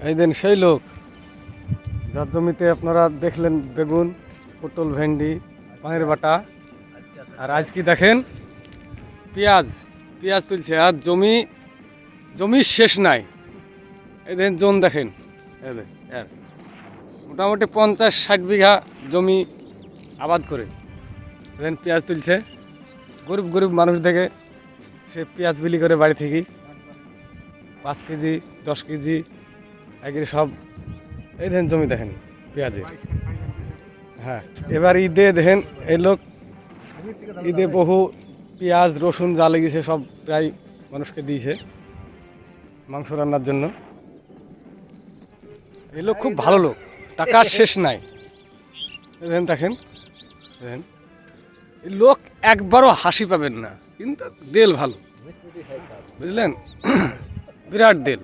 এই দেন সেই লোক যার জমিতে আপনারা দেখলেন বেগুন, পটল, ভেন্ডি, পানির বাটা, আর আজ কি দেখেন পেঁয়াজ পেঁয়াজ তুলছে। আর জমি শেষ নাই। এই দেখেন জোন দেখেন, এই দেখেন মোটামুটি 50-60 বিঘা জমি আবাদ করে দেখেন পেঁয়াজ তুলছে। গরিব গরিব মানুষ দেখে সে পেঁয়াজ বিলি করে বাড়ি থেকে 5 কেজি 10 কেজি এগুলি সব। এই দেখেন জমি দেখেন পেঁয়াজের। হ্যাঁ, এবার ঈদে দেখেন এই লোক ঈদে বহু পেঁয়াজ রসুন যা লেগেছে সব প্রায় মানুষকে দিয়েছে মাংস রান্নার জন্য। এই লোক খুব ভালো লোক, টাকার শেষ নাই। দেখেন দেখেন দেখেন এই লোক একবারও হাসি পাবেন না, কিন্তু দেল ভালো, বুঝলেন? বিরাট দেল।